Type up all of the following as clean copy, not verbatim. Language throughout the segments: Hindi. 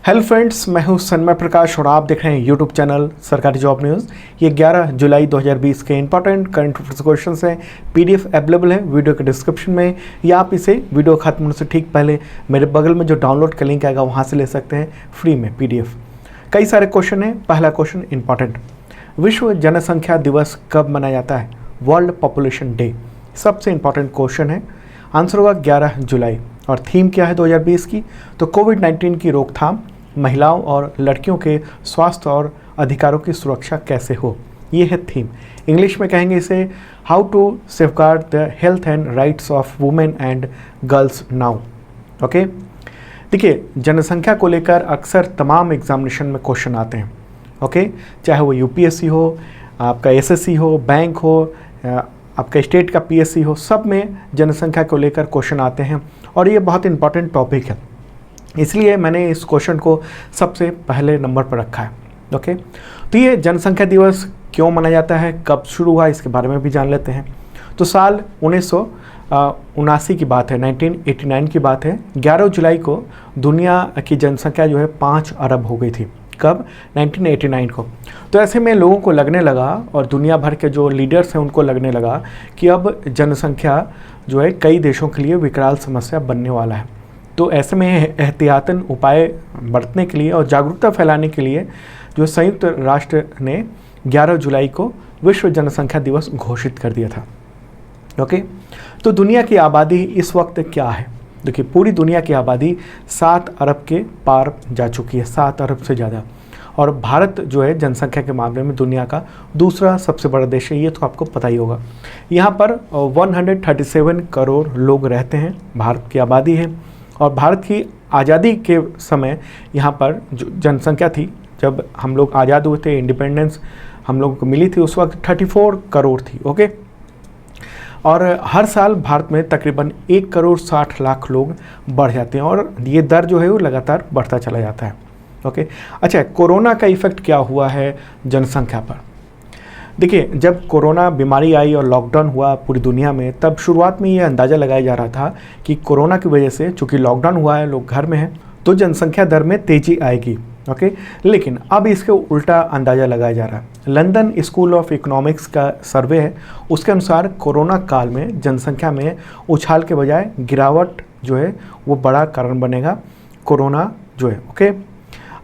हेलो फ्रेंड्स, मैं हूं सन्मय प्रकाश और आप देख रहे हैं यूट्यूब चैनल सरकारी जॉब न्यूज़। ये 11 जुलाई 2020 के इंपॉर्टेंट करंट अफेयर्स क्वेश्चंस हैं। पीडीएफ अवेलेबल है वीडियो के डिस्क्रिप्शन में, या आप इसे वीडियो खत्म होने से ठीक पहले मेरे बगल में जो डाउनलोड का लिंक आएगा वहाँ से ले सकते हैं फ्री में पीडीएफ। कई सारे क्वेश्चन हैं। पहला क्वेश्चन इंपॉर्टेंट, विश्व जनसंख्या दिवस कब मनाया जाता है? वर्ल्ड पॉपुलेशन डे सबसे इंपॉर्टेंट क्वेश्चन है। आंसर होगा 11 जुलाई। और थीम क्या है 2020 की? तो कोविड-19 की रोकथाम, महिलाओं और लड़कियों के स्वास्थ्य और अधिकारों की सुरक्षा कैसे हो, ये है थीम। इंग्लिश में कहेंगे इसे how to safeguard the health and rights of women and girls now. Okay, देखिए जनसंख्या को लेकर अक्सर तमाम एग्जामिनेशन में क्वेश्चन आते हैं। ओके, चाहे वो यूपीएससी हो, आपका एसएससी हो, बैंक हो, आपका स्टेट का पीएससी हो, सब में जनसंख्या को लेकर क्वेश्चन आते हैं और ये बहुत इंपॉर्टेंट टॉपिक है, इसलिए मैंने इस क्वेश्चन को सबसे पहले नंबर पर रखा है। ओके, तो ये जनसंख्या दिवस क्यों मनाया जाता है, कब शुरू हुआ, इसके बारे में भी जान लेते हैं। तो साल 1979 की बात है, 1989 की बात है। 11 जुलाई को दुनिया की जनसंख्या जो है 5 अरब हो गई थी। कब? 1989 को। तो ऐसे में लोगों को लगने लगा और दुनिया भर के जो लीडर्स हैं उनको लगने लगा कि अब जनसंख्या जो है कई देशों के लिए विकराल समस्या बनने वाला है। तो ऐसे में एहतियातन उपाय बरतने के लिए और जागरूकता फैलाने के लिए जो संयुक्त राष्ट्र ने 11 जुलाई को विश्व जनसंख्या दिवस घोषित कर दिया था। ओके, तो दुनिया की आबादी इस वक्त क्या है? देखिए, पूरी दुनिया की आबादी 7 अरब के पार जा चुकी है, 7 अरब से ज़्यादा। और भारत जो है जनसंख्या के मामले में दुनिया का दूसरा सबसे बड़ा देश है, ये तो आपको पता ही होगा। यहाँ पर 137 करोड़ लोग रहते हैं, भारत की आबादी है। और भारत की आज़ादी के समय यहाँ पर जो जनसंख्या थी, जब हम लोग आज़ाद हुए थे, इंडिपेंडेंस हम लोगों को मिली थी, उस वक्त 34 करोड़ थी। ओके, और हर साल भारत में तकरीबन 1 करोड़ 60 लाख लोग बढ़ जाते हैं और ये दर जो है वो लगातार बढ़ता चला जाता है। ओके, अच्छा, कोरोना का इफ़ेक्ट क्या हुआ है जनसंख्या पर? देखिए, जब कोरोना बीमारी आई और लॉकडाउन हुआ पूरी दुनिया में, तब शुरुआत में ये अंदाज़ा लगाया जा रहा था कि कोरोना की वजह से, चूँकि लॉकडाउन हुआ है, लोग घर में हैं, तो जनसंख्या दर में तेज़ी आएगी। ओके, लेकिन अब इसके उल्टा अंदाज़ा लगाया जा रहा है। लंदन स्कूल ऑफ इकोनॉमिक्स का सर्वे है, उसके अनुसार कोरोना काल में जनसंख्या में उछाल के बजाय गिरावट जो है वो बड़ा कारण बनेगा, कोरोना जो है। ओके,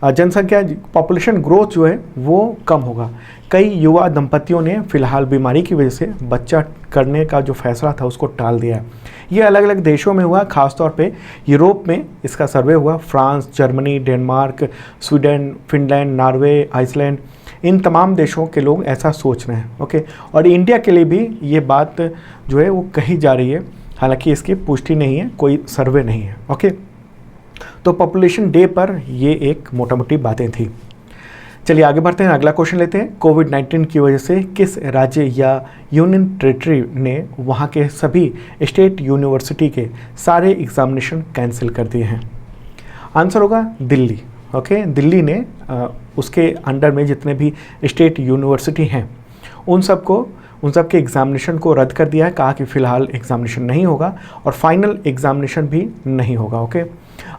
जनसंख्या पॉपुलेशन ग्रोथ जो है वो कम होगा। कई युवा दंपतियों ने फिलहाल बीमारी की वजह से बच्चा करने का जो फैसला था उसको टाल दिया है। ये अलग अलग देशों में हुआ, खासतौर पे यूरोप में इसका सर्वे हुआ। France, Germany, Denmark, Sweden, Finland, Norway, Iceland, इन तमाम देशों के लोग ऐसा सोच रहे हैं। ओके, और इंडिया के लिए भी ये बात जो है वो कही जा रही है, हालांकि इसकी पुष्टि नहीं है, कोई सर्वे नहीं है। ओके, तो पॉपुलेशन डे पर ये एक मोटा मोटी बातें थी। चलिए आगे बढ़ते हैं, अगला क्वेश्चन लेते हैं। कोविड-19 की वजह से किस राज्य या यूनियन टेरिटरी ने वहाँ के सभी स्टेट यूनिवर्सिटी के सारे एग्जामिनेशन कैंसिल कर दिए हैं? आंसर होगा दिल्ली। ओके, दिल्ली ने उसके अंडर में जितने भी स्टेट यूनिवर्सिटी हैं उन सब के एग्जामिनेशन को रद्द कर दिया है। कहा कि फ़िलहाल एग्जामिनेशन नहीं होगा और फाइनल एग्जामिनेशन भी नहीं होगा। ओके,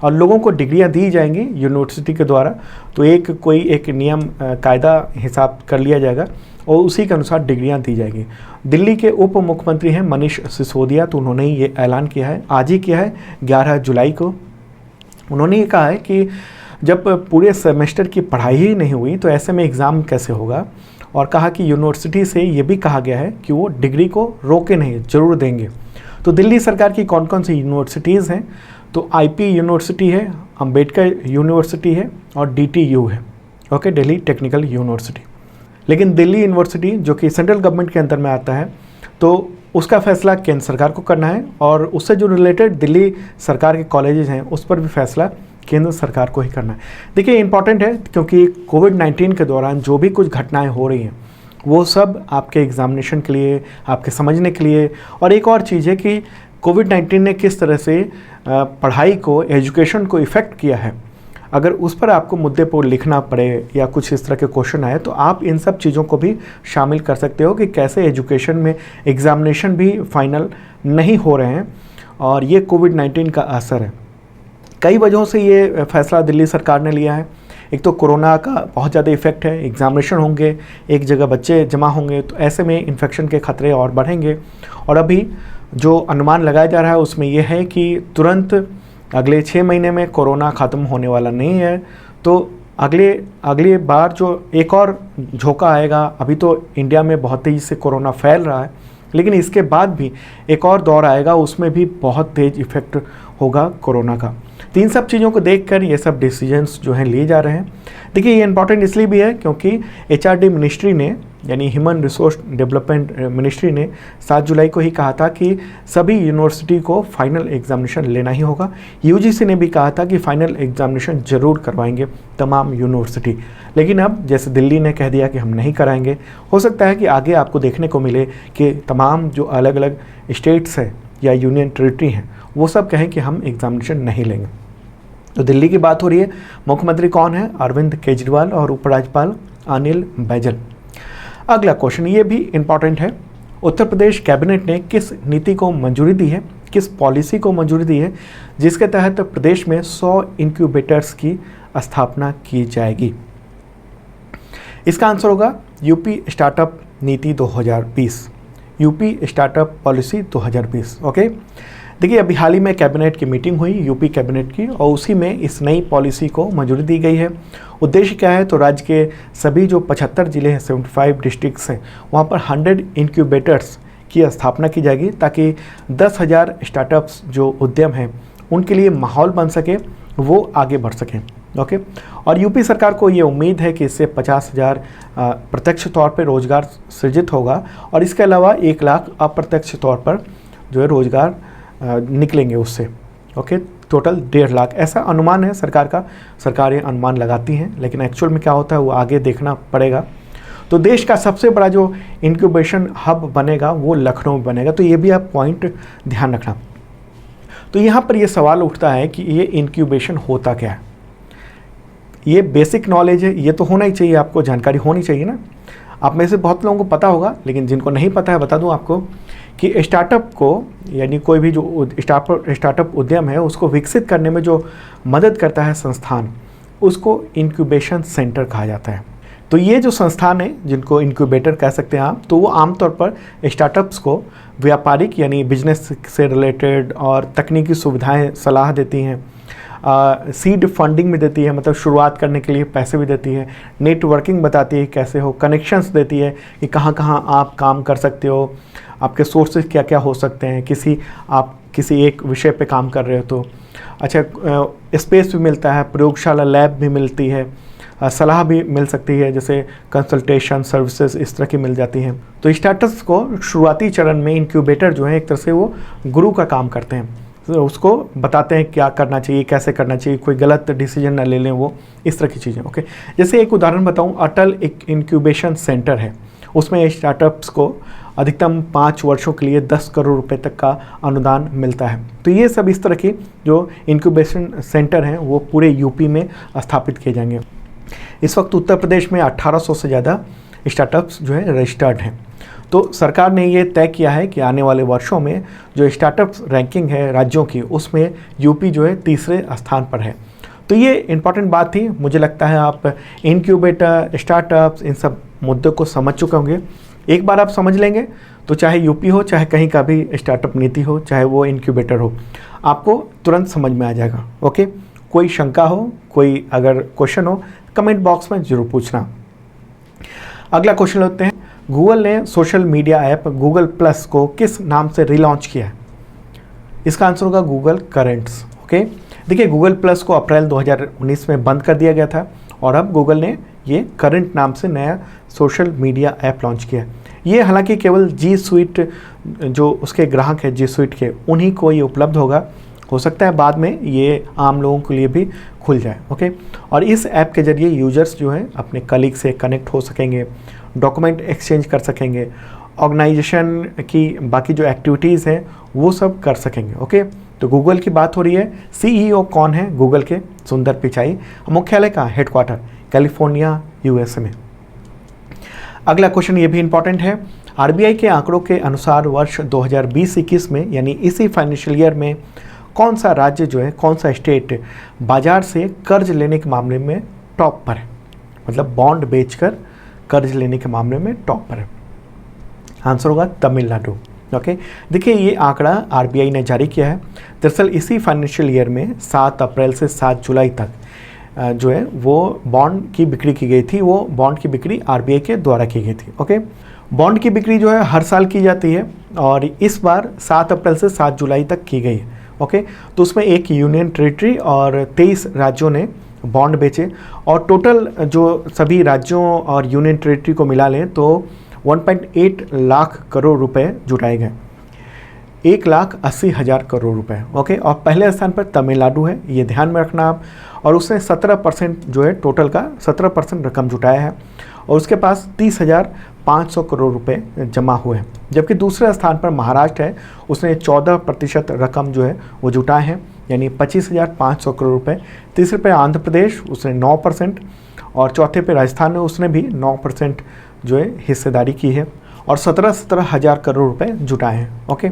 और लोगों को डिग्रियां दी जाएंगी यूनिवर्सिटी के द्वारा, तो एक नियम कायदा हिसाब कर लिया जाएगा और उसी के अनुसार डिग्रियां दी जाएगी। दिल्ली के उप मुख्यमंत्री हैं मनीष सिसोदिया, तो उन्होंने ये ऐलान किया है, आज ही किया है 11 जुलाई को। उन्होंने ये कहा है कि जब पूरे सेमेस्टर की पढ़ाई ही नहीं हुई तो ऐसे में एग्ज़ाम कैसे होगा, और कहा कि यूनिवर्सिटी से ये भी कहा गया है कि वो डिग्री को रोके नहीं, ज़रूर देंगे। तो दिल्ली सरकार की कौन कौन सी यूनिवर्सिटीज़ हैं? तो आईपी यूनिवर्सिटी है, अंबेडकर यूनिवर्सिटी है और डीटीयू है। Okay, Delhi technical university. लेकिन दिल्ली यूनिवर्सिटी जो कि सेंट्रल गवर्नमेंट के अंदर में आता है, तो उसका फैसला केंद्र सरकार को करना है और उससे जो रिलेटेड दिल्ली सरकार के कॉलेजेस हैं उस पर भी फैसला केंद्र सरकार को ही करना है। देखिए, इंपॉर्टेंट है क्योंकि कोविड-19 के दौरान जो भी कुछ घटनाएं हो रही हैं वो सब आपके एग्जामिनेशन के लिए, आपके समझने के लिए। और एक और चीज़ है कि कोविड-19 ने किस तरह से पढ़ाई को, एजुकेशन को इफ़ेक्ट किया है, अगर उस पर आपको मुद्दे पर लिखना पड़े या कुछ इस तरह के क्वेश्चन आए तो आप इन सब चीज़ों को भी शामिल कर सकते हो कि कैसे एजुकेशन में एग्ज़ामिनेशन भी फाइनल नहीं हो रहे हैं और ये कोविड-19 का असर है। कई वजहों से ये फैसला दिल्ली सरकार ने लिया है। एक तो कोरोना का बहुत ज़्यादा इफेक्ट है, एग्जामिनेशन होंगे, एक जगह बच्चे जमा होंगे, तो ऐसे में इन्फेक्शन के खतरे और बढ़ेंगे। और अभी जो अनुमान लगाया जा रहा है उसमें यह है कि तुरंत अगले 6 महीने में कोरोना ख़त्म होने वाला नहीं है। तो अगली बार जो एक और झोंका आएगा, अभी तो इंडिया में बहुत तेज़ी से कोरोना फैल रहा है, लेकिन इसके बाद भी एक और दौर आएगा, उसमें भी बहुत तेज़ इफेक्ट होगा कोरोना का। तो इन सब चीज़ों को देखकर ये सब डिसीजंस जो हैं लिए जा रहे हैं। देखिए, ये इंपॉर्टेंट इसलिए भी है क्योंकि HRD मिनिस्ट्री ने, यानी ह्यूमन रिसोर्स डेवलपमेंट मिनिस्ट्री ने 7 जुलाई को ही कहा था कि सभी यूनिवर्सिटी को फाइनल एग्जामिनेशन लेना ही होगा। UGC ने भी कहा था कि फाइनल एग्जामिनेशन ज़रूर करवाएंगे तमाम यूनिवर्सिटी, लेकिन अब जैसे दिल्ली ने कह दिया कि हम नहीं कराएंगे, हो सकता है कि आगे आपको देखने को मिले कि तमाम जो अलग अलग स्टेट्स हैं या यूनियन टेरिटरी हैं वो सब कहें कि हम एग्जामिनेशन नहीं लेंगे। तो दिल्ली की बात हो रही है। मुख्यमंत्री कौन है? अरविंद केजरीवाल और उपराज्यपाल अनिल बैजल। अगला क्वेश्चन ये भी इम्पॉर्टेंट है। उत्तर प्रदेश कैबिनेट ने किस नीति को मंजूरी दी है, किस पॉलिसी को मंजूरी दी है जिसके तहत प्रदेश में 100 इंक्यूबेटर्स की स्थापना की जाएगी? इसका आंसर होगा यूपी स्टार्टअप नीति 2020, यूपी स्टार्टअप पॉलिसी 2020। ओके, देखिए, अभी हाल ही में कैबिनेट की मीटिंग हुई यूपी कैबिनेट की, और उसी में इस नई पॉलिसी को मंजूरी दी गई है। उद्देश्य क्या है? तो राज्य के सभी जो 75 जिले हैं, 75 डिस्ट्रिक्ट्स हैं, वहाँ पर 100 इंक्यूबेटर्स की स्थापना की जाएगी ताकि 10,000 स्टार्टअप्स जो उद्यम हैं उनके लिए माहौल बन सके, वो आगे बढ़ सकें। ओके, और यूपी सरकार को ये उम्मीद है कि इससे 50,000 प्रत्यक्ष तौर पर रोजगार सृजित होगा, और इसके अलावा 1 लाख अप्रत्यक्ष तौर पर जो है रोजगार निकलेंगे उससे। ओके, टोटल 1.5 लाख ऐसा अनुमान है सरकार का। सरकार ये अनुमान लगाती हैं, लेकिन एक्चुअल में क्या होता है वो आगे देखना पड़ेगा। तो देश का सबसे बड़ा जो इंक्यूबेशन हब बनेगा वो लखनऊ में बनेगा, तो ये भी आप पॉइंट ध्यान रखना। तो यहाँ पर ये सवाल उठता है कि ये इंक्यूबेशन होता क्या है? ये बेसिक नॉलेज है, ये तो होना ही चाहिए, आपको जानकारी होनी चाहिए ना। आप में से बहुत लोगों को पता होगा, लेकिन जिनको नहीं पता है बता दूं आपको कि स्टार्टअप को, यानी कोई भी जो स्टार्टअप उद्यम है उसको विकसित करने में जो मदद करता है संस्थान, उसको इंक्यूबेशन सेंटर कहा जाता है। तो ये जो संस्थान है, जिनको इंक्यूबेटर कह सकते हैं आप, तो वो आमतौर पर स्टार्टअप्स को व्यापारिक यानी बिजनेस से रिलेटेड और तकनीकी सुविधाएं सलाह देती हैं, सीड फंडिंग भी देती है, मतलब शुरुआत करने के लिए पैसे भी देती है, नेटवर्किंग बताती है कैसे हो, कनेक्शंस देती है कि कहाँ कहाँ आप काम कर सकते हो, आपके सोर्सेज क्या क्या हो सकते हैं, आप किसी एक विषय पे काम कर रहे हो तो अच्छा, स्पेस भी मिलता है, प्रयोगशाला लैब भी मिलती है, सलाह भी मिल सकती है, जैसे कंसल्टेशन सर्विसेज इस तरह की मिल जाती हैं। तो स्टार्टअप्स को शुरुआती चरण में इंक्यूबेटर जो है एक तरह से वो गुरु का काम करते हैं, तो उसको बताते हैं क्या करना चाहिए, कैसे करना चाहिए, कोई गलत डिसीजन ना ले लें, वो इस तरह की चीज़ें। ओके, जैसे एक उदाहरण बताऊं, अटल एक इंक्यूबेशन सेंटर है, उसमें स्टार्टअप्स को अधिकतम 5 वर्षों के लिए 10 करोड़ रुपए तक का अनुदान मिलता है। तो ये सब इस तरह की जो इंक्यूबेशन सेंटर हैं वो पूरे यूपी में स्थापित किए जाएंगे। इस वक्त उत्तर प्रदेश में 1800 से ज़्यादा स्टार्टअप्स जो है रजिस्टर्ड हैं। तो सरकार ने ये तय किया है कि आने वाले वर्षों में जो स्टार्टअप्स रैंकिंग है राज्यों की, उसमें यूपी जो है 3रे स्थान पर है। तो ये इम्पॉर्टेंट बात थी। मुझे लगता है आप इंक्यूबेटर, स्टार्टअप्स, इन सब मुद्दों को समझ चुके होंगे। एक बार आप समझ लेंगे तो चाहे यूपी हो, चाहे कहीं का भी स्टार्टअप नीति हो, चाहे वो इंक्यूबेटर हो, आपको तुरंत समझ में आ जाएगा। ओके, कोई शंका हो, कोई अगर क्वेश्चन हो, कमेंट बॉक्स में ज़रूर पूछना। अगला क्वेश्चन लेते हैं, गूगल ने social media app Google plus को किस नाम से रिलॉन्च किया है? इसका आंसर होगा गूगल करेंट्स। ओके, देखिए, गूगल प्लस को अप्रैल 2019 में बंद कर दिया गया था, और अब गूगल ने ये करंट नाम से नया सोशल मीडिया ऐप लॉन्च किया। ये हालांकि केवल जी स्वीट जो उसके ग्राहक है जी स्वीट के, उन्हीं को ये उपलब्ध होगा। हो सकता है बाद में ये आम लोगों के लिए भी खुल जाए। ओके, और इस ऐप के जरिए यूजर्स जो है अपने कलीग से कनेक्ट हो सकेंगे, डॉक्यूमेंट एक्सचेंज कर सकेंगे, ऑर्गेनाइजेशन की बाकी जो एक्टिविटीज़ हैं वो सब कर सकेंगे। ओके, तो गूगल की बात हो रही है। सीईओ कौन है गूगल के? सुंदर पिचाई। मुख्यालय का हेडक्वार्टर कैलिफोर्निया यूएसए में। अगला क्वेश्चन ये भी इंपॉर्टेंट है। आरबीआई के आंकड़ों के अनुसार वर्ष 2020-21 में, यानी इसी फाइनेंशियल ईयर में, कौन सा राज्य जो है, कौन सा स्टेट बाजार से कर्ज लेने के मामले में टॉप पर है, मतलब बॉन्ड बेचकर कर्ज लेने के मामले में टॉप पर है? आंसर होगा तमिलनाडु। ओके, देखिए ये आंकड़ा आरबीआई ने जारी किया है। दरअसल इसी फाइनेंशियल ईयर में 7 अप्रैल से 7 जुलाई तक जो है वो बॉन्ड की बिक्री की गई थी। वो बॉन्ड की बिक्री आरबीआई के द्वारा की गई थी। ओके, बॉन्ड की बिक्री जो है हर साल की जाती है और इस बार 7 अप्रैल से 7 जुलाई तक की गई है। ओके, तो उसमें एक यूनियन टेरिटरी और 23 राज्यों ने बॉन्ड बेचे और टोटल जो सभी राज्यों और यूनियन टेरिटरी को मिला लें तो 1.8 लाख करोड़ रुपए जुटाए गए, 1,80,000 करोड़ रुपए। ओके, और पहले स्थान पर तमिलनाडु है, ये ध्यान में रखना आप। और उसने 17% जो है टोटल का 17% रकम जुटाया है और उसके पास 30,500 करोड़ रुपए जमा हुए हैं। जबकि दूसरे स्थान पर महाराष्ट्र है, उसने 14% रकम जो है वो जुटाए हैं, यानी 25,500 करोड़ रुपए। तीसरे पे आंध्र प्रदेश, उसने 9%, और चौथे पे राजस्थान ने उसने भी 9% जो है हिस्सेदारी की है और 17,000 करोड़ रुपए जुटाए हैं। ओके,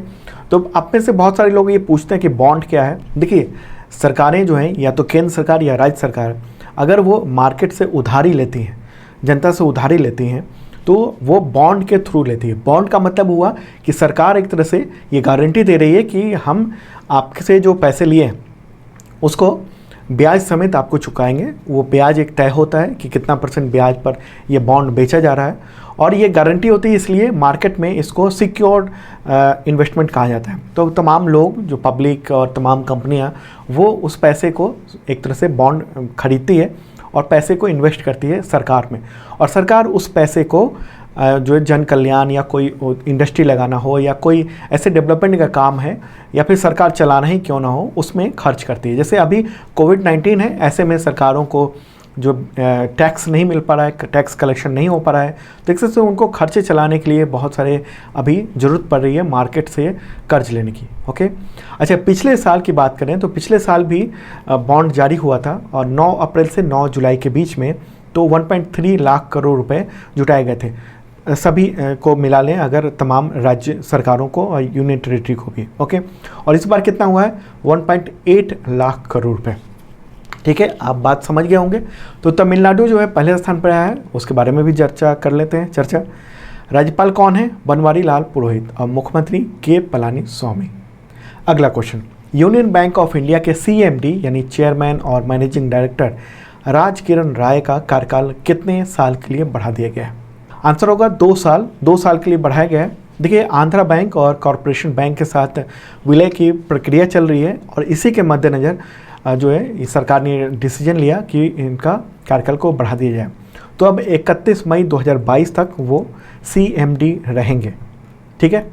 तो आप में से बहुत सारे लोग ये पूछते हैं कि बॉन्ड क्या है। देखिए, सरकारें जो हैं, या तो केंद्र सरकार या राज्य सरकार, अगर वो मार्केट से उधारी लेती हैं, जनता से उधारी लेती हैं, तो वो बॉन्ड के थ्रू लेती है। बॉन्ड का मतलब हुआ कि सरकार एक तरह से ये गारंटी दे रही है कि हम आपसे जो पैसे लिए हैं उसको ब्याज समेत आपको चुकाएंगे। वो ब्याज एक तय होता है कि कितना % ब्याज पर ये बॉन्ड बेचा जा रहा है और ये गारंटी होती है, इसलिए मार्केट में इसको सिक्योर्ड इन्वेस्टमेंट कहा जाता है। तो तमाम लोग, जो पब्लिक और तमाम कंपनियां, वो उस पैसे को एक तरह से बॉन्ड खरीदती है और पैसे को इन्वेस्ट करती है सरकार में, और सरकार उस पैसे को जो है जन कल्याण या कोई इंडस्ट्री लगाना हो या कोई ऐसे डेवलपमेंट का काम है या फिर सरकार चलाना ही क्यों ना हो, उसमें खर्च करती है। जैसे अभी कोविड-19 है, ऐसे में सरकारों को जो टैक्स नहीं मिल पा रहा है, टैक्स कलेक्शन नहीं हो पा रहा है, तो इससे उनको खर्चे चलाने के लिए बहुत सारे अभी ज़रूरत पड़ रही है मार्केट से कर्ज लेने की। ओके, अच्छा, पिछले साल की बात करें तो पिछले साल भी बॉन्ड जारी हुआ था और 9 अप्रैल से 9 जुलाई के बीच में तो 1.3 लाख करोड़ रुपए जुटाए गए थे, सभी को मिला लें अगर तमाम राज्य सरकारों को और यूनियन टेरिटरी को भी। ओके, और इस बार कितना हुआ है? 1.8 लाख करोड़ रुपए। ठीक है, आप बात समझ गए होंगे। तो तमिलनाडु जो है पहले स्थान पर आया है, उसके बारे में भी चर्चा कर लेते हैं। राज्यपाल कौन है? बनवारी लाल पुरोहित, और मुख्यमंत्री के पलानी स्वामी। अगला question, union bank of India के CMD यानी चेयरमैन और मैनेजिंग डायरेक्टर राजकिरण राय का कार्यकाल कितने साल के लिए बढ़ा दिया गया है? आंसर होगा 2 साल। 2 साल के लिए बढ़ाया गया है। देखिए, आंध्रा बैंक और कॉरपोरेशन बैंक के साथ विलय की प्रक्रिया चल रही है और इसी के मद्देनज़र जो है सरकार ने डिसीजन लिया कि इनका कार्यकाल को बढ़ा दिया जाए। तो अब 31 मई 2022 तक वो CMD रहेंगे। ठीक है,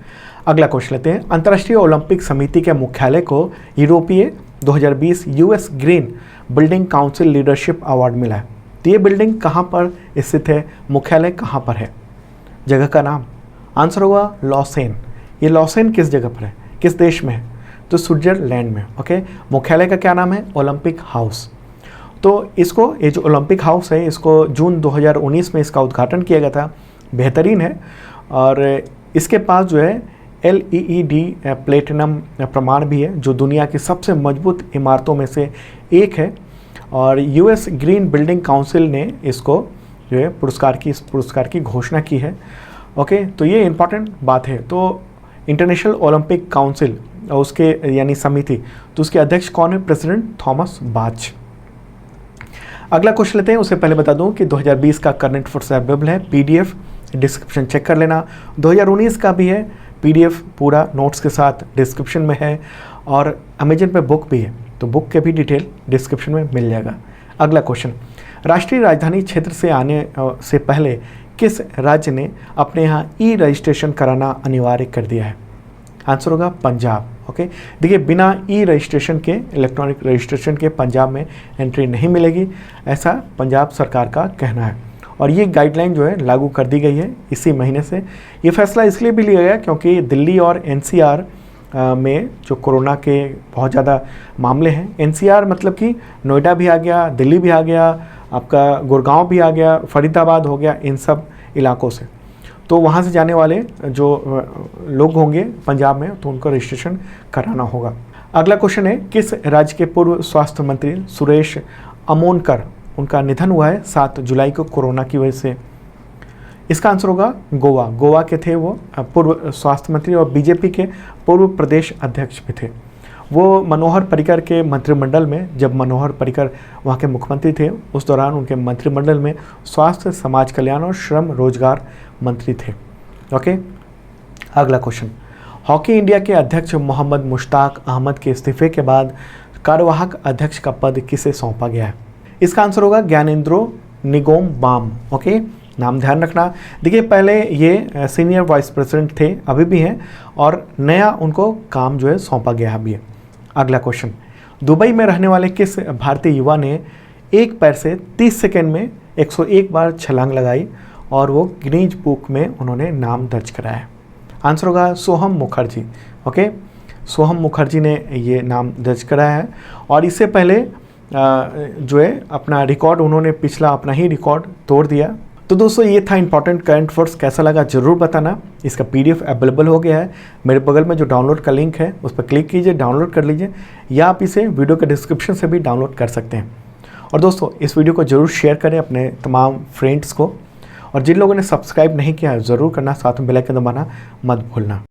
अगला क्वेश्चन लेते हैं। अंतर्राष्ट्रीय ओलंपिक समिति के मुख्यालय को यूरोपीय 2020 US green building council leadership award मिला है। तो ये बिल्डिंग कहाँ पर स्थित है? मुख्यालय कहाँ पर है? जगह का नाम? आंसर होगा लॉसेन। ये लॉसेन किस जगह पर है, किस देश में है? तो स्विट्जरलैंड में। ओके, मुख्यालय का क्या नाम है? Olympic house. तो इसको, ये जो ओलंपिक हाउस है, इसको जून 2019 में इसका उद्घाटन किया गया था। बेहतरीन है और इसके पास जो है LEED प्लेटिनम प्रमाण भी है, जो दुनिया की सबसे मजबूत इमारतों में से एक है। और US ग्रीन बिल्डिंग काउंसिल ने इसको जो है इस पुरस्कार की घोषणा की है। ओके, तो ये इम्पॉर्टेंट बात है। तो इंटरनेशनल ओलंपिक काउंसिल उसके यानी समिति, तो उसके अध्यक्ष कौन है? प्रेसिडेंट थॉमस बाच। अगला क्वेश्चन लेते हैं। उससे पहले बता दूं कि 2020 का करंट अफेयर्स अवेलेबल है, PDF डिस्क्रिप्शन चेक कर लेना। 2019 का भी है, PDF पूरा नोट्स के साथ डिस्क्रिप्शन में है और अमेजन पे बुक भी है, तो बुक के भी डिटेल डिस्क्रिप्शन में मिल जाएगा। अगला क्वेश्चन, राष्ट्रीय राजधानी क्षेत्र से आने से पहले किस राज्य ने अपने यहाँ E-रजिस्ट्रेशन कराना अनिवार्य कर दिया है? आंसर होगा पंजाब। ओके, देखिए, बिना E-रजिस्ट्रेशन के, इलेक्ट्रॉनिक रजिस्ट्रेशन के पंजाब में एंट्री नहीं मिलेगी, ऐसा पंजाब सरकार का कहना है। और ये गाइडलाइन जो है लागू कर दी गई है इसी महीने से। ये फैसला इसलिए भी लिया गया क्योंकि दिल्ली और NCR में जो कोरोना के बहुत ज़्यादा मामले हैं, NCR मतलब कि नोएडा भी आ गया, दिल्ली भी आ गया, आपका गुड़गांव भी आ गया, फरीदाबाद हो गया, इन सब इलाकों से। तो वहाँ से जाने वाले जो लोग होंगे पंजाब में, तो उनको रजिस्ट्रेशन कराना होगा। अगला क्वेश्चन है, किस राज्य के पूर्व स्वास्थ्य मंत्री सुरेश अमोनकर, उनका निधन हुआ है 7 जुलाई को कोरोना की वजह से? इसका आंसर होगा गोवा। गोवा के थे वो पूर्व स्वास्थ्य मंत्री और बीजेपी के पूर्व प्रदेश अध्यक्ष भी थे। वो मनोहर पर्रिकर के मंत्रिमंडल में, जब मनोहर पर्रिकर वहाँ के मुख्यमंत्री थे, उस दौरान उनके मंत्रिमंडल में स्वास्थ्य, समाज कल्याण और श्रम रोजगार मंत्री थे। ओके, अगला क्वेश्चन, हॉकी इंडिया के अध्यक्ष मोहम्मद मुश्ताक अहमद के इस्तीफे के बाद कार्यवाहक अध्यक्ष का पद किसे सौंपा गया है? इसका आंसर होगा ज्ञानेंद्रो निगोम बाम। ओके, नाम ध्यान रखना। देखिए, पहले ये सीनियर वाइस प्रेसिडेंट थे, अभी भी हैं, और नया उनको काम जो है सौंपा गया अभी है। अगला क्वेश्चन, दुबई में रहने वाले किस भारतीय युवा ने एक पैर से 30 सेकेंड में 101 बार छलांग लगाई और वो गिनीज बुक में उन्होंने नाम दर्ज कराया है? आंसर होगा सोहम मुखर्जी। ओके, सोहम मुखर्जी ने ये नाम दर्ज कराया है, और इससे पहले जो है अपना रिकॉर्ड, उन्होंने पिछला अपना ही रिकॉर्ड तोड़ दिया। तो दोस्तों, ये था इंपॉर्टेंट करंट अफेयर्स। कैसा लगा जरूर बताना। इसका PDF अवेलेबल हो गया है, मेरे बगल में जो डाउनलोड का लिंक है उस पर क्लिक कीजिए, डाउनलोड कर लीजिए, या आप इसे वीडियो के डिस्क्रिप्शन से भी डाउनलोड कर सकते हैं। और दोस्तों, इस वीडियो को जरूर शेयर करें अपने तमाम फ्रेंड्स को, और जिन लोगों ने सब्सक्राइब नहीं किया है ज़रूर करना, साथ में बेल आइकन दबाना मत भूलना।